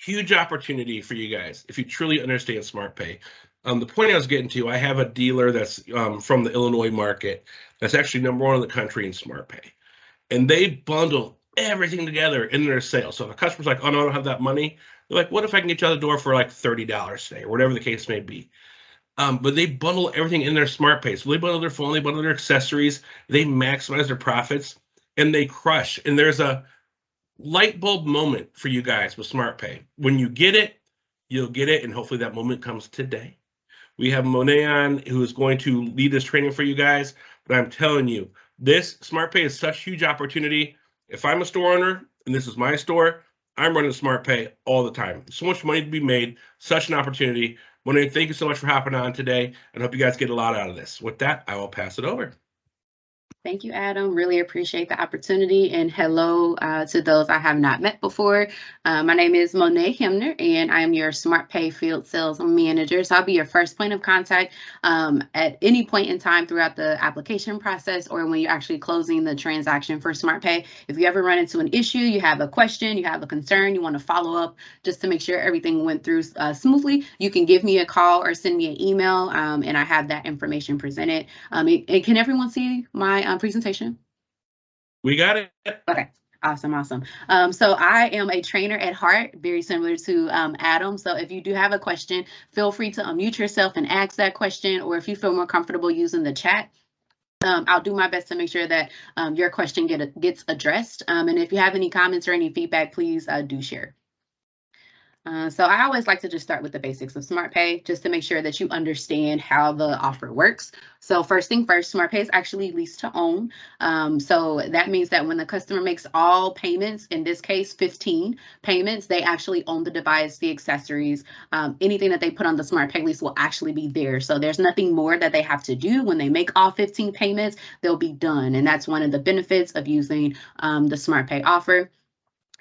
huge opportunity for you guys if you truly understand Smartpay. The point I was getting to, I have a dealer that's from the Illinois market that's actually #1 in the country in Smartpay. And they bundle everything together in their sale. So if a customer's like, oh, no, I don't have that money, they're like, what if I can get you out the door for like $30 today, or whatever the case may be. But they bundle everything in their Smartpay. So they bundle their phone, they bundle their accessories, they maximize their profits, and they crush. And there's a light bulb moment for you guys with Smartpay. When you get it, you'll get it, and hopefully that moment comes today. We have Monet on, who is going to lead this training for you guys. But I'm telling you, this Smartpay is such a huge opportunity. If I'm a store owner and this is my store, I'm running Smartpay all the time. So much money to be made, such an opportunity. Monet, thank you so much for hopping on today, and hope you guys get a lot out of this. With that, I will pass it over. Thank you, Adam. Really appreciate the opportunity, and hello to those I have not met before. My name is Monet Hemner, and I am your Smartpay Field Sales Manager. So I'll be your first point of contact at any point in time throughout the application process or when you're actually closing the transaction for Smartpay. If you ever run into an issue, you have a question, you have a concern, you want to follow up just to make sure everything went through smoothly, you can give me a call or send me an email, and I have that information presented. And can everyone see my presentation? We got it. Okay. Awesome. So I am a trainer at heart, very similar to Adam. So if you do have a question, feel free to unmute yourself and ask that question, or if you feel more comfortable using the chat, I'll do my best to make sure that your question gets addressed. And if you have any comments or any feedback, please do share. So I always like to just start with the basics of Smartpay, just to make sure that you understand how the offer works. So first thing first, Smartpay is actually lease to own. So that means that when the customer makes all payments, in this case, 15 payments, they actually own the device, the accessories, anything that they put on the Smartpay lease will actually be there. So there's nothing more that they have to do. When they make all 15 payments, they'll be done. And that's one of the benefits of using the Smartpay offer.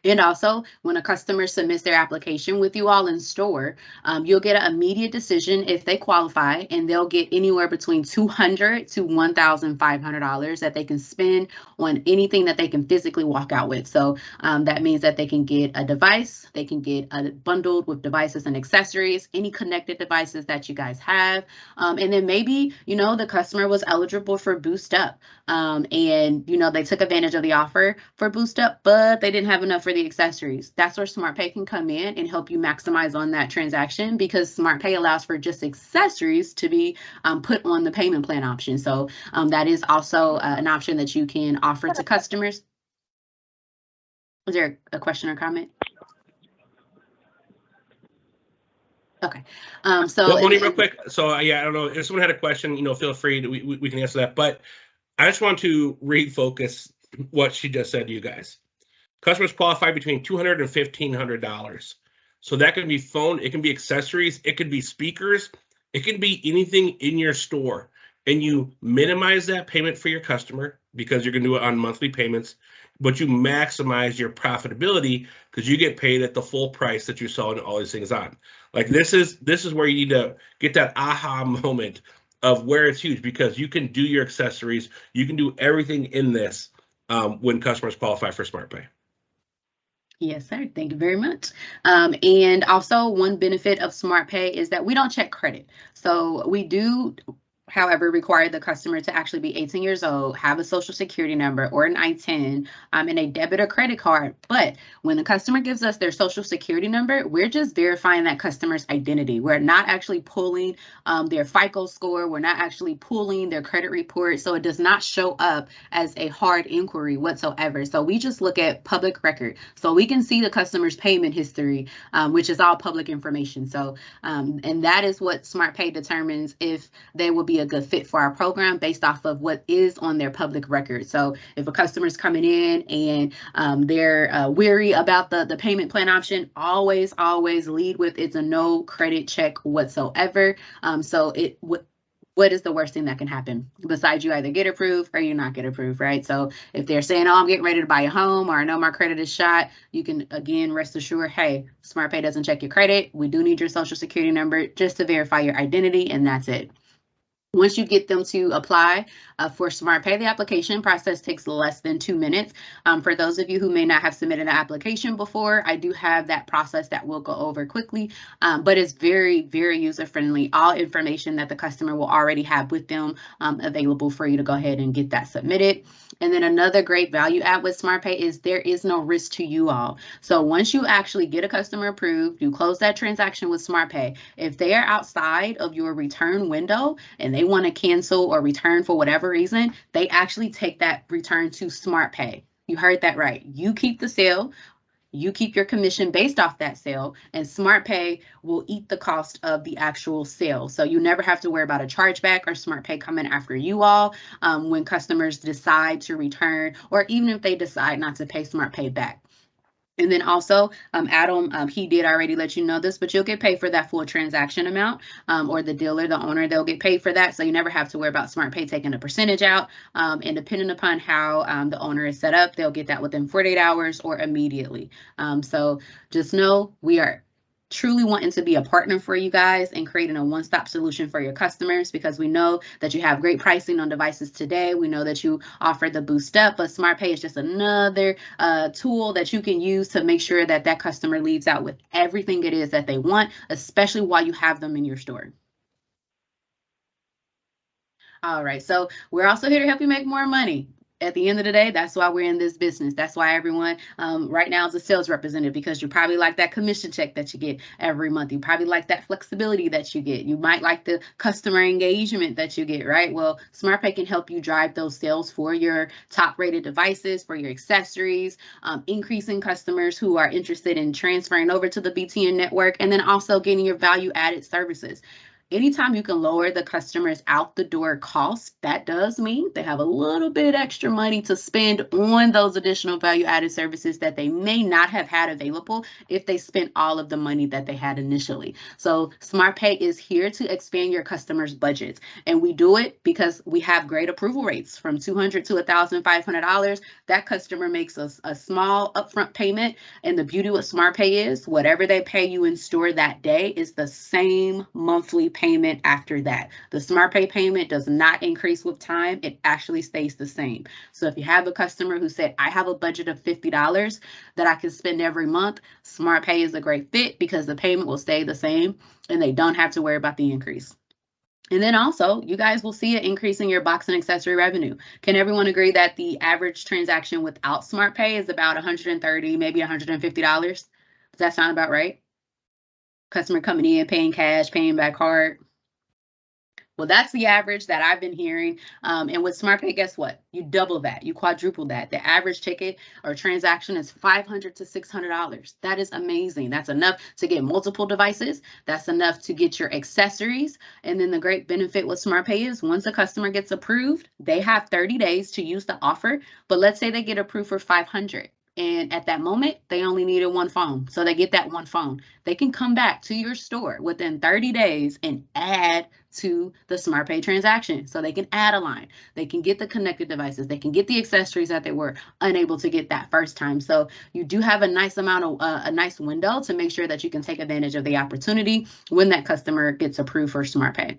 And also, when a customer submits their application with you all in store, you'll get an immediate decision if they qualify, and they'll get anywhere between $200 to $1,500 that they can spend on anything that they can physically walk out with. So that means that they can get a device, they can get bundled with devices and accessories, any connected devices that you guys have. And then maybe, the customer was eligible for Boost Up, and, they took advantage of the offer for Boost Up, but they didn't have enough for the accessories. That's where Smartpay can come in and help you maximize on that transaction, because Smartpay allows for just accessories to be put on the payment plan option. So that is also an option that you can offer to customers. Was there a question or comment? Okay. Well, only real quick. So yeah, I don't know if someone had a question, feel free to, we can answer that. But I just want to refocus what she just said to you guys. Customers qualify between $200 and $1,500. So that can be phone, it can be accessories, it could be speakers, it can be anything in your store. And you minimize that payment for your customer because you're going to do it on monthly payments, but you maximize your profitability because you get paid at the full price that you're selling all these things on. Like this is where you need to get that aha moment of where it's huge, because you can do your accessories, you can do everything in this when customers qualify for Smartpay. Yes, sir. Thank you very much. And also, one benefit of Smartpay is that we don't check credit. So we do, however, require the customer to actually be 18 years old, have a social security number or an I-10, and a debit or credit card. But when the customer gives us their social security number, we're just verifying that customer's identity. We're not actually pulling their FICO score. We're not actually pulling their credit report. So it does not show up as a hard inquiry whatsoever. So we just look at public record. So we can see the customer's payment history, which is all public information. So, and that is what Smartpay determines if they will be a good fit for our program based off of what is on their public record. So if a customer is coming in and they're weary about the payment plan option, always lead with it's a no credit check whatsoever. So what is the worst thing that can happen besides you either get approved or you not get approved, right? So if they're saying, oh, I'm getting ready to buy a home, or I know my credit is shot, you can, again, rest assured, hey, Smartpay doesn't check your credit. We do need your social security number just to verify your identity, and that's it. Once you get them to apply for Smartpay, the application process takes less than 2 minutes. For those of you who may not have submitted an application before, I do have that process that we'll go over quickly, but it's very, very user-friendly. All information that the customer will already have with them available for you to go ahead and get that submitted. And then another great value add with Smartpay is there is no risk to you all. So once you actually get a customer approved, you close that transaction with Smartpay. If they are outside of your return window and they want to cancel or return for whatever reason, they actually take that return to Smartpay. You heard that right. You keep the sale. You keep your commission based off that sale, and Smartpay will eat the cost of the actual sale. So you never have to worry about a chargeback or Smartpay coming after you all when customers decide to return, or even if they decide not to pay Smartpay back. And then also, Adam, he did already let you know this, but you'll get paid for that full transaction amount, or the dealer, the owner, they'll get paid for that. So you never have to worry about Smartpay taking a percentage out. And depending upon how the owner is set up, they'll get that within 48 hours or immediately. So just know we are truly wanting to be a partner for you guys and creating a one-stop solution for your customers, because we know that you have great pricing on devices today. We know that you offer the Boost Up, but Smartpay is just another tool that you can use to make sure that that customer leaves out with everything it is that they want, especially while you have them in your store. All right, so we're also here to help you make more money. At the end of the day, that's why we're in this business. That's why everyone right now is a sales representative, because you probably like that commission check that you get every month. You probably like that flexibility that you get. You might like the customer engagement that you get, right? Well, Smartpay can help you drive those sales for your top rated devices, for your accessories, increasing customers who are interested in transferring over to the BTN network, and then also getting your value added services. Anytime you can lower the customer's out the door cost, that does mean they have a little bit extra money to spend on those additional value added services that they may not have had available if they spent all of the money that they had initially. So Smartpay is here to expand your customers' budgets. And we do it because we have great approval rates from $200 to $1,500. That customer makes a small upfront payment. And the beauty with Smartpay is whatever they pay you in store that day is the same monthly payment after that. The Smartpay payment does not increase with time. It actually stays the same. So if you have a customer who said, I have a budget of $50 that I can spend every month, Smartpay is a great fit because the payment will stay the same and they don't have to worry about the increase. And then also, you guys will see an increase in your box and accessory revenue. Can everyone agree that the average transaction without Smartpay is about $130, maybe $150? Does that sound about right? Customer coming in, paying cash, paying by card. Well, that's the average that I've been hearing. And with Smartpay, guess what? You double that, you quadruple that. The average ticket or transaction is $500 to $600. That is amazing. That's enough to get multiple devices. That's enough to get your accessories. And then the great benefit with Smartpay is once a customer gets approved, they have 30 days to use the offer. But let's say they get approved for $500. And at that moment, they only needed one phone. So they get that one phone. They can come back to your store within 30 days and add to the Smartpay transaction. So they can add a line. They can get the connected devices. They can get the accessories that they were unable to get that first time. So you do have a nice amount of a nice window to make sure that you can take advantage of the opportunity when that customer gets approved for Smartpay.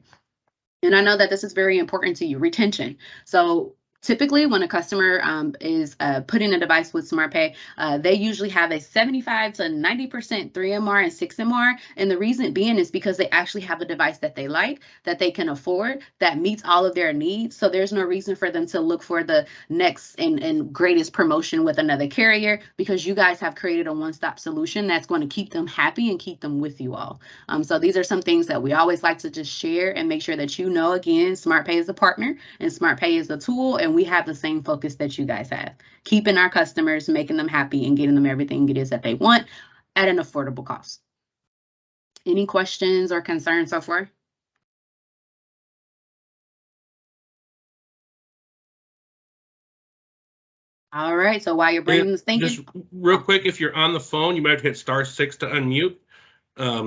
And I know that this is very important to you, retention. So typically, when a customer is putting a device with Smartpay, they usually have a 75 to 90% 3MR and 6MR. And the reason being is because they actually have a device that they like, that they can afford, that meets all of their needs. So there's no reason for them to look for the next and greatest promotion with another carrier, because you guys have created a one-stop solution that's going to keep them happy and keep them with you all. So these are some things that we always like to just share and make sure that you know, again, Smartpay is a partner and Smartpay is a tool, and we have the same focus that you guys have, keeping our customers, making them happy and getting them everything it is that they want at an affordable cost. Any questions or concerns so far? All right, so while your brain is thinking. Just real quick, if you're on the phone, you might have to hit *6 to unmute.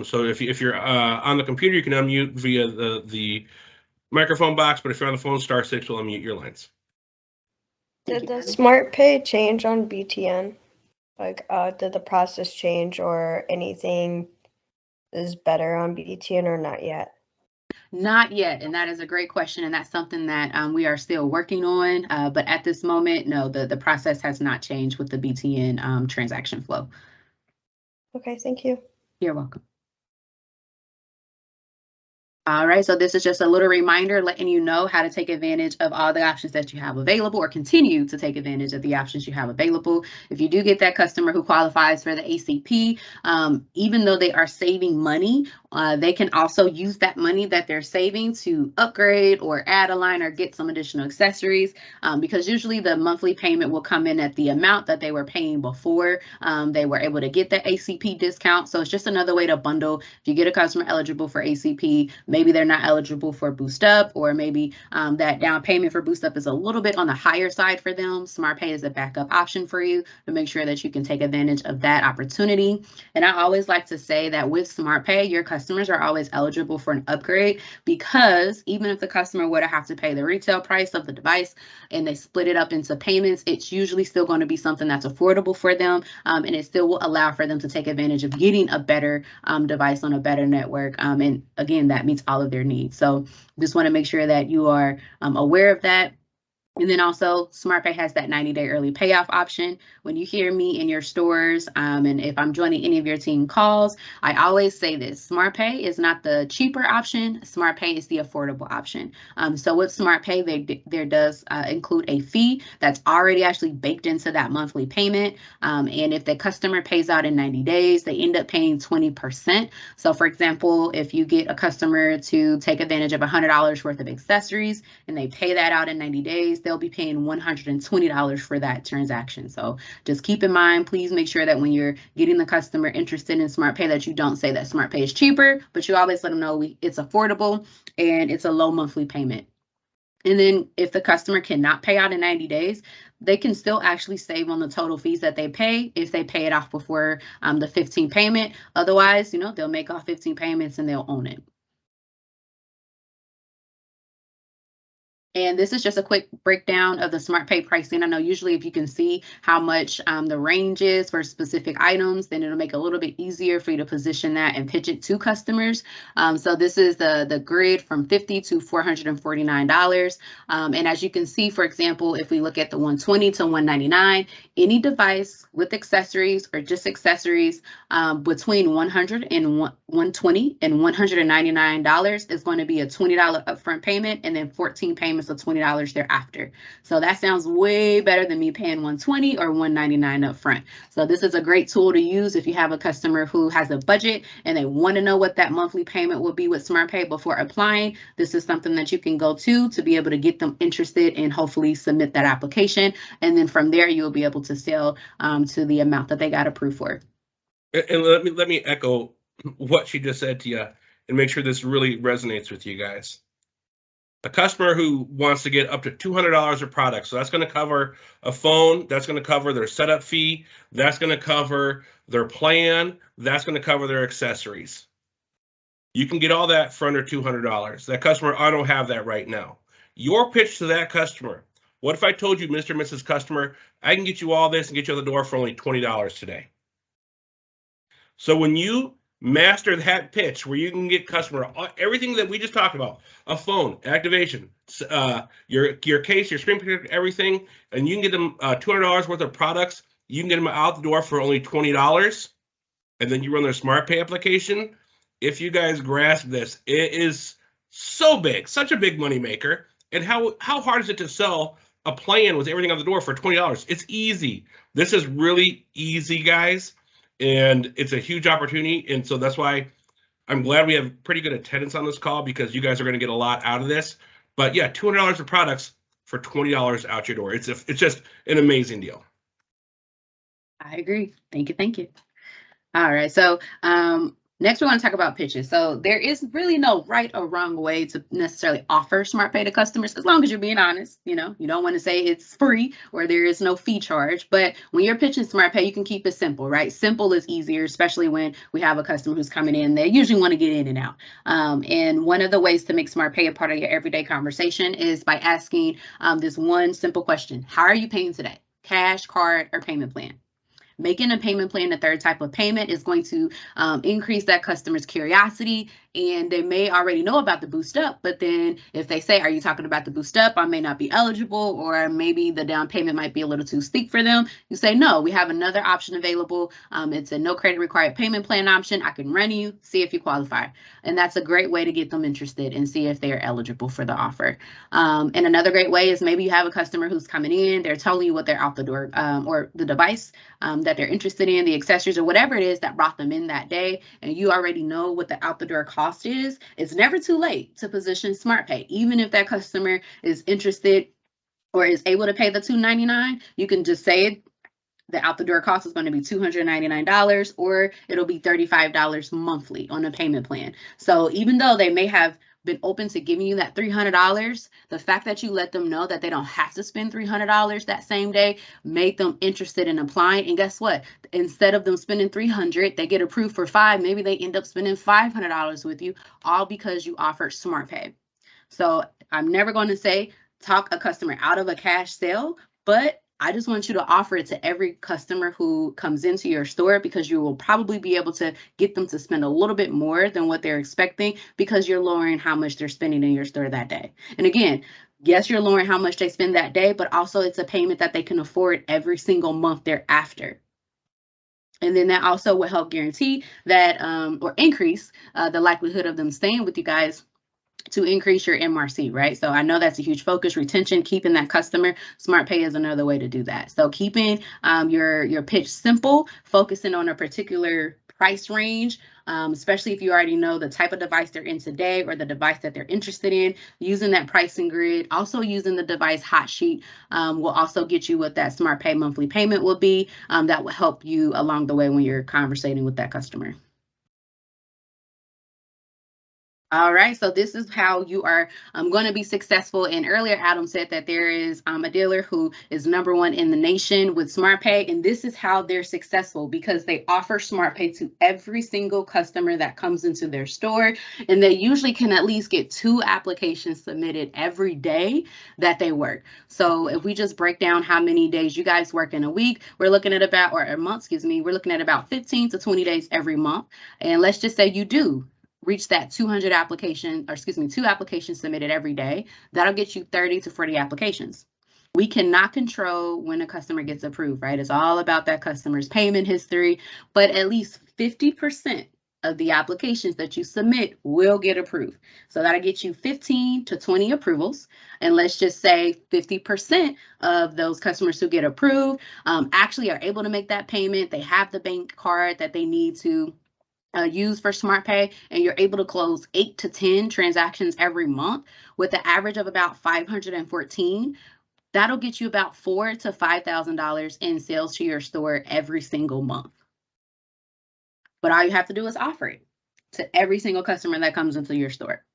So if you're on the computer, you can unmute via the microphone box, but if you're on the phone, *6 will unmute your lines. Did the Smartpay change on BTN? Like, did the process change or anything is better on BTN or not yet? Not yet, and that is a great question, and that's something that we are still working on. But at this moment, no, the process has not changed with the BTN transaction flow. Okay, thank you. You're welcome. All right, so this is just a little reminder letting you know how to take advantage of all the options that you have available, or continue to take advantage of the options you have available. If you do get that customer who qualifies for the ACP, even though they are saving money, they can also use that money that they're saving to upgrade or add a line or get some additional accessories, because usually the monthly payment will come in at the amount that they were paying before they were able to get that ACP discount. So it's just another way to bundle. If you get a customer eligible for ACP, maybe they're not eligible for Boost Up, or maybe that down payment for Boost Up is a little bit on the higher side for them. Smartpay is a backup option for you to make sure that you can take advantage of that opportunity. And I always like to say that with Smartpay, your customers are always eligible for an upgrade, because even if the customer were to have to pay the retail price of the device and they split it up into payments, it's usually still going to be something that's affordable for them, and it still will allow for them to take advantage of getting a better device on a better network. And again, that meets all of their needs. So just want to make sure that you are aware of that. And then also Smartpay has that 90-day early payoff option. When you hear me in your stores, and if I'm joining any of your team calls, I always say this: Smartpay is not the cheaper option. Smartpay is the affordable option. So with Smartpay, there does include a fee that's already actually baked into that monthly payment. And if the customer pays out in 90 days, they end up paying 20%. So for example, if you get a customer to take advantage of $100 worth of accessories and they pay that out in 90 days, they'll be paying $120 for that transaction. So just keep in mind, please make sure that when you're getting the customer interested in Smartpay, that you don't say that Smartpay is cheaper, but you always let them know it's affordable and it's a low monthly payment. And then if the customer cannot pay out in 90 days, they can still actually save on the total fees that they pay if they pay it off before the 15th payment. Otherwise, they'll make off 15 payments and they'll own it. And this is just a quick breakdown of the Smartpay pricing. I know usually if you can see how much the range is for specific items, then it'll make it a little bit easier for you to position that and pitch it to customers. So this is the grid from $50 to $449. And as you can see, for example, if we look at the $120 to $199, any device with accessories or just accessories between $100 and $120 and $199 is going to be a $20 upfront payment, and then 14 payments of $20 thereafter. So that sounds way better than me paying $120 or $199 up front. So this is a great tool to use if you have a customer who has a budget and they want to know what that monthly payment will be with Smartpay before applying. This is something that you can go to be able to get them interested and hopefully submit that application. And then from there, you'll be able to sell to the amount that they got approved for. And let me echo what she just said to you and make sure this really resonates with you guys. A customer who wants to get up to $200 of products, so that's going to cover a phone, that's going to cover their setup fee, that's going to cover their plan, that's going to cover their accessories. You can get all that for under $200. That customer, I don't have that right now. Your pitch to that customer: what if I told you, Mr. and Mrs. Customer, I can get you all this and get you out the door for only $20 today? So when you master that pitch, where you can get customer everything that we just talked about, a phone, activation, your case, your screen protector, everything, and you can get them $200 worth of products, you can get them out the door for only $20, and then you run their Smartpay application. If you guys grasp this, it is so big, such a big money maker. And how hard is it to sell a plan with everything out the door for $20? It's easy. This is really easy, guys. And it's a huge opportunity. And so that's why I'm glad we have pretty good attendance on this call, because you guys are going to get a lot out of this. But yeah, $200 of products for $20 out your door. It's just an amazing deal. I agree. Thank you. Thank you. All right. So next, we want to talk about pitches. So there is really no right or wrong way to necessarily offer Smartpay to customers, as long as you're being honest. You don't want to say it's free or there is no fee charge. But when you're pitching Smartpay, you can keep it simple, right? Simple is easier, especially when we have a customer who's coming in. They usually want to get in and out. And one of the ways to make Smartpay a part of your everyday conversation is by asking this one simple question: how are you paying today? Cash, card, or payment plan? Making a payment plan the third type of payment is going to increase that customer's curiosity, and they may already know about the boost up, but then if they say, are you talking about the boost up? I may not be eligible, or maybe the down payment might be a little too steep for them. You say, no, we have another option available. It's a no credit required payment plan option. I can run you, see if you qualify. And that's a great way to get them interested and see if they're eligible for the offer. And another great way is maybe you have a customer who's coming in, they're telling you what they're out the door, or the device that they're interested in, the accessories or whatever it is that brought them in that day, and you already know what the out the door cost is. It's never too late to position SmartPay. Even if that customer is interested or is able to pay the $299, you can just say the out the door cost is going to be $299, or it'll be $35 monthly on a payment plan. So even though they may have been open to giving you that $300, the fact that you let them know that they don't have to spend $300 that same day made them interested in applying. And guess what? Instead of them spending $300, they get approved for $500. Maybe they end up spending $500 with you, all because you offered SmartPay. So I'm never going to say talk a customer out of a cash sale, but I just want you to offer it to every customer who comes into your store, because you will probably be able to get them to spend a little bit more than what they're expecting, because you're lowering how much they're spending in your store that day. And again, yes, you're lowering how much they spend that day, but also it's a payment that they can afford every single month thereafter. And then that also will help guarantee that or increase the likelihood of them staying with you guys, to increase your MRC, right? So I know that's a huge focus, retention, keeping that customer. SmartPay is another way to do that. So keeping your pitch simple, focusing on a particular price range, especially if you already know the type of device they're in today or the device that they're interested in, using that pricing grid, also using the device hot sheet will also get you what that SmartPay monthly payment will be. That will help you along the way when you're conversating with that customer. All right, so this is how you are going to be successful. And earlier, Adam said that there is a dealer who is #1 in the nation with SmartPay, and this is how they're successful, because they offer SmartPay to every single customer that comes into their store, and they usually can at least get 2 applications submitted every day that they work. So if we just break down how many days you guys work in a week, we're looking at about, or a month, excuse me, we're looking at about 15 to 20 days every month. And let's just say you do reach that 200 application, or excuse me, 2 applications submitted every day. That'll get you 30 to 40 applications. We cannot control when a customer gets approved, right? It's all about that customer's payment history, but at least 50% of the applications that you submit will get approved. So that'll get you 15 to 20 approvals. And let's just say 50% of those customers who get approved actually are able to make that payment. They have the bank card that they need to use for SmartPay, and you're able to close 8 to 10 transactions every month with an average of about 514. That'll get you about $4,000 to $5,000 in sales to your store every single month. But all you have to do is offer it to every single customer that comes into your store.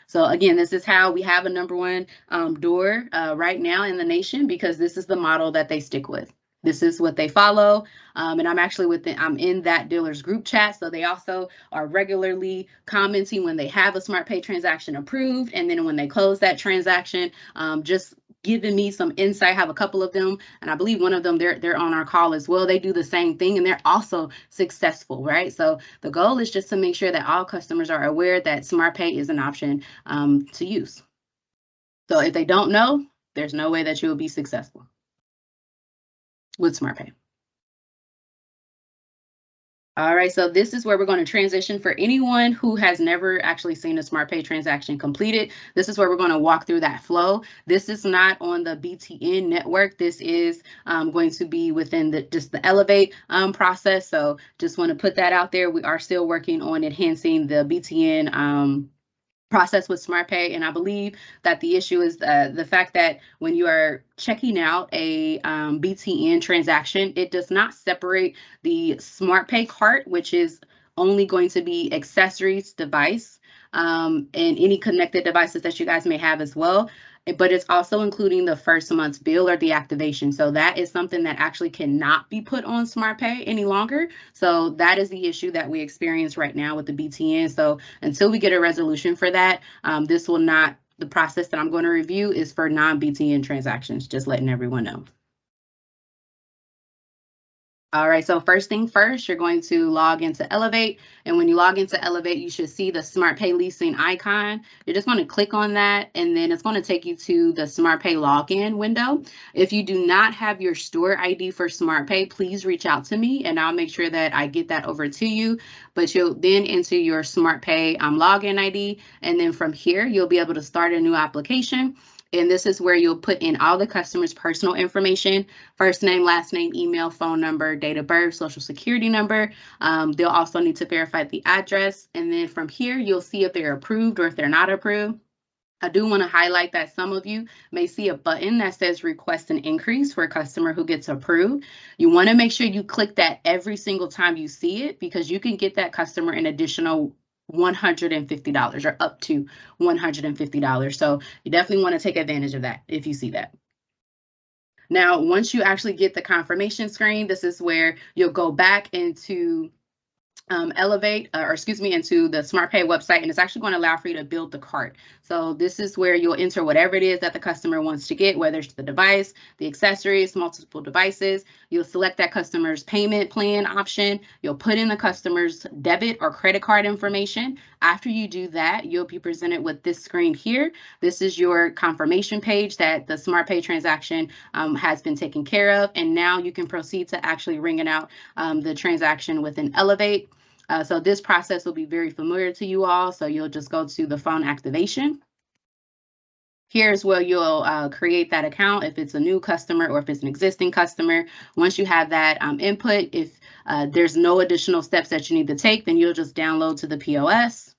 So again, this is how we have a #1 door right now in the nation, because this is the model that they stick with. This is what they follow. And I'm actually I'm in that dealer's group chat. So they also are regularly commenting when they have a SmartPay transaction approved. And then when they close that transaction, just giving me some insight. I have a couple of them, and I believe one of them, they're on our call as well. They do the same thing, and they're also successful, right? So the goal is just to make sure that all customers are aware that SmartPay is an option to use. So if they don't know, there's no way that you will be successful with SmartPay. All right, so this is where we're going to transition for anyone who has never actually seen a SmartPay transaction completed. This is where we're going to walk through that flow. This is not on the BTN network. This is going to be within just the Elevate process. So just want to put that out there. We are still working on enhancing the BTN process with SmartPay, and I believe that the issue is the fact that when you are checking out a BTN transaction, it does not separate the SmartPay cart, which is only going to be accessories, device, and any connected devices that you guys may have as well. But it's also including the first month's bill or the activation. So that is something that actually cannot be put on SmartPay any longer. So that is the issue that we experience right now with the BTN. So until we get a resolution for that, this will not, the process that I'm going to review is for non-BTN transactions, just letting everyone know. All right, so first thing first, you're going to log into Elevate. And when you log into Elevate, you should see the Smartpay leasing icon. You're just going to click on that, and then it's going to take you to the Smartpay login window. If you do not have your store ID for Smartpay, please reach out to me, and I'll make sure that I get that over to you. But you'll then enter your Smartpay login ID, and then from here, you'll be able to start a new application. And this is where you'll put in all the customer's personal information: first name, last name, email, phone number, date of birth, social security number. They'll also need to verify the address. And then from here, you'll see if they're approved or if they're not approved. I do want to highlight that some of you may see a button that says request an increase for a customer who gets approved. You want to make sure you click that every single time you see it, because you can get that customer an additional $150 or up to $150. So you definitely want to take advantage of that if you see that. Now, once you actually get the confirmation screen, this is where you'll go back into Elevate, into the Smartpay website, and it's actually going to allow for you to build the cart. So this is where you'll enter whatever it is that the customer wants to get, whether it's the device, the accessories, multiple devices. You'll select that customer's payment plan option. You'll put in the customer's debit or credit card information. After you do that, you'll be presented with this screen here. This is your confirmation page that the Smartpay transaction has been taken care of, and now you can proceed to actually ringing out the transaction within Elevate. So this process will be very familiar to you all. So you'll just go to the phone activation. Here's where you'll create that account if it's a new customer or if it's an existing customer. Once you have that input, if there's no additional steps that you need to take, then you'll just download to the POS.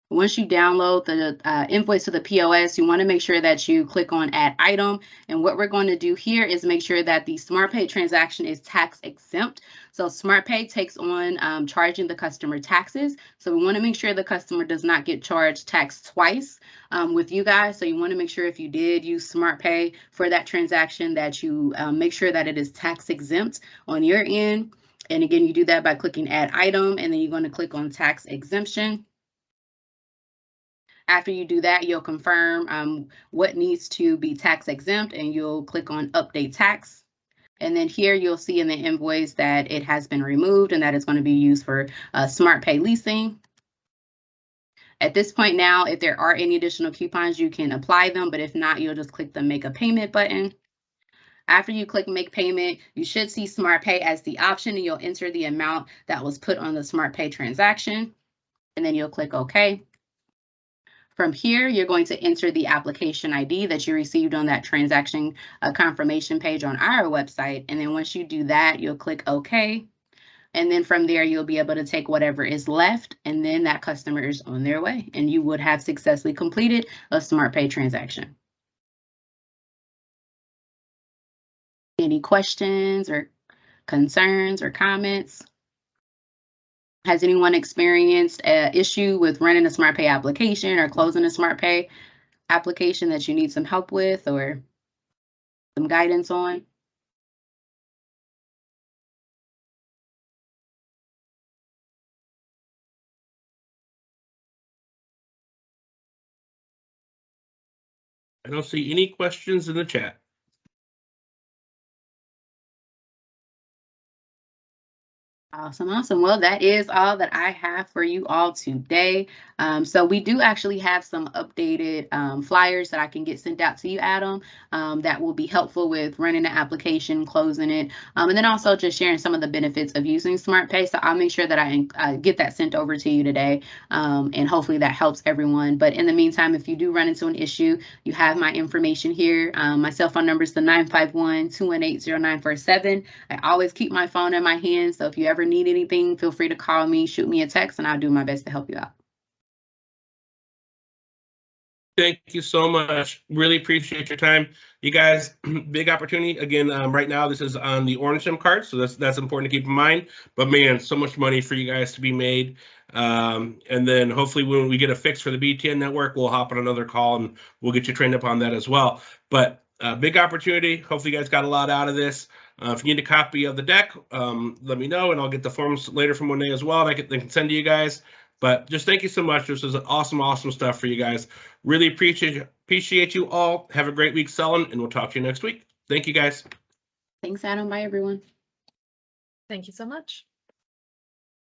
Once you download the invoice to the POS, you want to make sure that you click on Add Item. And what we're going to do here is make sure that the Smartpay transaction is tax exempt. So Smartpay takes on charging the customer taxes. So we want to make sure the customer does not get charged tax twice with you guys. So you want to make sure if you did use Smartpay for that transaction that you make sure that it is tax exempt on your end. And again, you do that by clicking Add Item, and then you're going to click on Tax Exemption. After you do that, you'll confirm what needs to be tax exempt, and you'll click on Update Tax. And then here you'll see in the invoice that it has been removed and that it's going to be used for Smartpay leasing. At this point now, if there are any additional coupons, you can apply them, but if not, you'll just click the Make a Payment button. After you click Make Payment, you should see Smartpay as the option, and you'll enter the amount that was put on the Smartpay transaction, and then you'll click OK. From here, you're going to enter the application ID that you received on that transaction confirmation page on our website. And then once you do that, you'll click OK. And then from there, you'll be able to take whatever is left, and then that customer is on their way, and you would have successfully completed a Smartpay transaction. Any questions or concerns or comments? Has anyone experienced an issue with running a Smartpay application or closing a Smartpay application that you need some help with or some guidance on? I don't see any questions in the chat. Awesome. Well, that is all that I have for you all today. So we do actually have some updated flyers that I can get sent out to you, Adam, that will be helpful with running the application, closing it, and then also just sharing some of the benefits of using Smartpay. So I'll make sure that I get that sent over to you today, and hopefully that helps everyone. But in the meantime, if you do run into an issue, you have my information here. My cell phone number is the 951-218-0947. I always keep my phone in my hand, so if you ever need anything, feel free to call me, shoot me a text, and I'll do my best to help you out. Thank you so much. Really appreciate your time. You guys, big opportunity. Again, right now, this is on the orange SIM card, so that's important to keep in mind. But man, so much money for you guys to be made. And then hopefully when we get a fix for the BTN network, we'll hop on another call and we'll get you trained up on that as well. But big opportunity. Hopefully you guys got a lot out of this. If you need a copy of the deck, let me know, and I'll get the forms later from Monet as well, and I can send to you guys. But just thank you so much. This is awesome stuff for you guys. Really appreciate you all. Have a great week selling, and we'll talk to you next week. Thank you, guys. Thanks, Adam. Bye, everyone. Thank you so much.